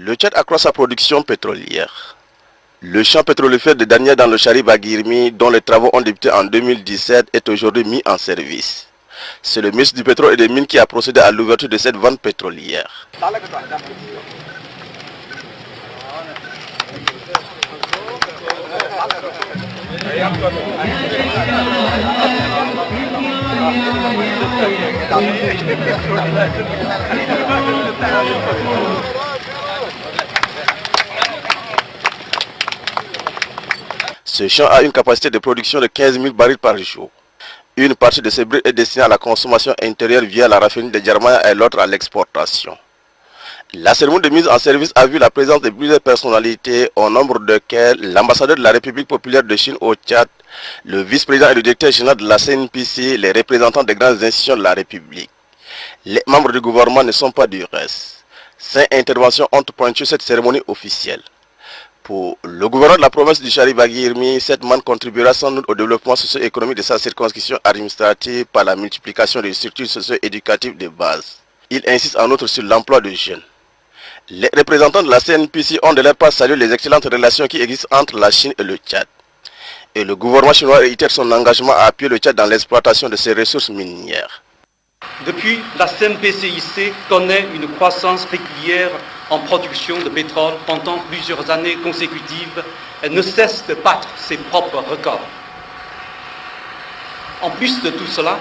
Le Tchad accroît sa production pétrolière. Le champ pétrolifère de Dania dans le Chari-Baguirmi, dont les travaux ont débuté en 2017, est aujourd'hui mis en service. C'est le ministre du pétrole et des mines qui a procédé à l'ouverture de cette vente pétrolière. Ce champ a une capacité de production de 15 000 barils par jour. Une partie de ces barils est destinée à la consommation intérieure via la raffinerie de Djermaya et l'autre à l'exportation. La cérémonie de mise en service a vu la présence de plusieurs personnalités, au nombre desquelles l'ambassadeur de la République populaire de Chine au Tchad, le vice-président et le directeur général de la CNPC, les représentants des grandes institutions de la République. Les membres du gouvernement ne sont pas du reste. 5 interventions ont pointu cette cérémonie officielle. Pour le gouverneur de la province du Chari-Baguirmi, cette manne contribuera sans doute au développement socio-économique de sa circonscription administrative par la multiplication des structures socio-éducatives de base. Il insiste en outre sur l'emploi de jeunes. Les représentants de la CNPC ont de leur part salué les excellentes relations qui existent entre la Chine et le Tchad. Et le gouvernement chinois réitère son engagement à appuyer le Tchad dans l'exploitation de ses ressources minières. Depuis, la CNPCIC connaît une croissance régulière en production de pétrole pendant plusieurs années consécutives et ne cesse de battre ses propres records. En plus de tout cela,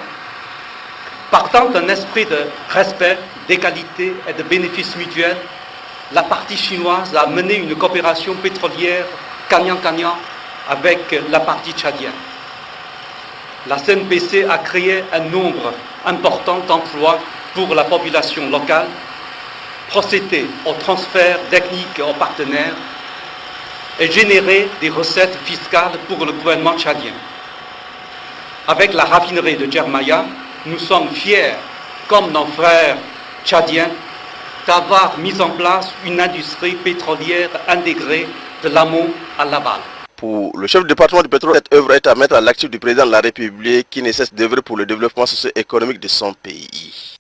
partant d'un esprit de respect, d'égalité et de bénéfices mutuels, la partie chinoise a mené une coopération pétrolière gagnant-gagnant avec la partie tchadienne. La CNPC a créé un nombre important d'emplois pour la population locale, procédé au transfert technique aux partenaires et généré des recettes fiscales pour le gouvernement tchadien. Avec la raffinerie de Djermaya, nous sommes fiers, comme nos frères tchadiens, d'avoir mis en place une industrie pétrolière intégrée de l'amont à l'aval. Pour le chef du département du pétrole, cette œuvre est à mettre à l'actif du président de la République qui ne cesse d'œuvrer pour le développement socio-économique de son pays.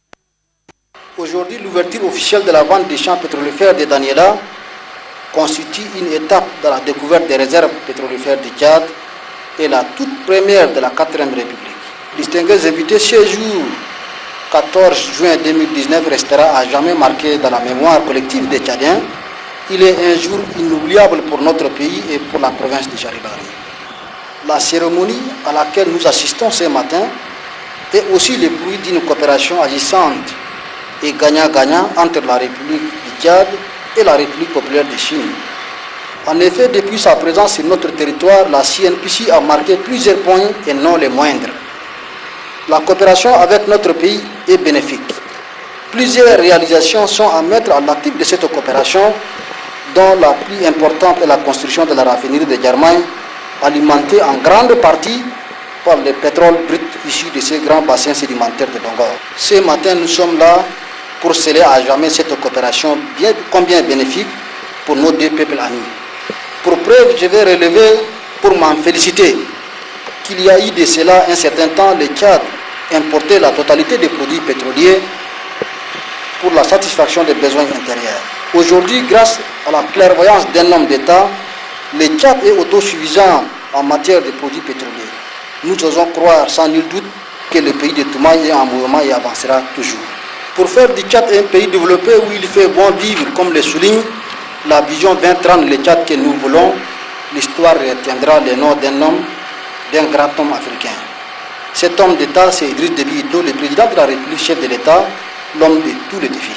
Aujourd'hui, l'ouverture officielle de la vente des champs pétrolifères de Daniela constitue une étape dans la découverte des réserves pétrolifères du Tchad et la toute première de la 4e République. Distingués invités, ce jour 14 juin 2019 restera à jamais marqué dans la mémoire collective des Tchadiens. Il est un jour inoubliable pour notre pays et pour la province de Chari-Baguirmi. La cérémonie à laquelle nous assistons ce matin est aussi le fruit d'une coopération agissante et gagnant-gagnant entre la République du Tchad et la République populaire de Chine. En effet, depuis sa présence sur notre territoire, la CNPC a marqué plusieurs points et non les moindres. La coopération avec notre pays est bénéfique. Plusieurs réalisations sont à mettre à l'actif de cette coopération, dont la plus importante est la construction de la raffinerie de Djermaya, alimentée en grande partie par le pétrole brut issu de ces grands bassins sédimentaires de Dongor. Ce matin, nous sommes là pour sceller à jamais cette coopération combien bénéfique pour nos deux peuples amis. Pour preuve, je vais relever, pour m'en féliciter, qu'il y a eu de cela un certain temps, le Tchad importait la totalité des produits pétroliers pour la satisfaction des besoins intérieurs. Aujourd'hui, grâce à la clairvoyance d'un homme d'État, le Tchad est autosuffisant en matière de produits pétroliers. Nous osons croire sans nul doute que le pays de Toumaï est en mouvement et avancera toujours. Pour faire du Tchad un pays développé où il fait bon vivre, comme le souligne la vision 2030, le Tchad que nous voulons, l'histoire retiendra le nom d'un homme, d'un grand homme africain. Cet homme d'État, c'est Idriss Déby Itno, le président de la République, chef de l'État, l'homme de tous les défis.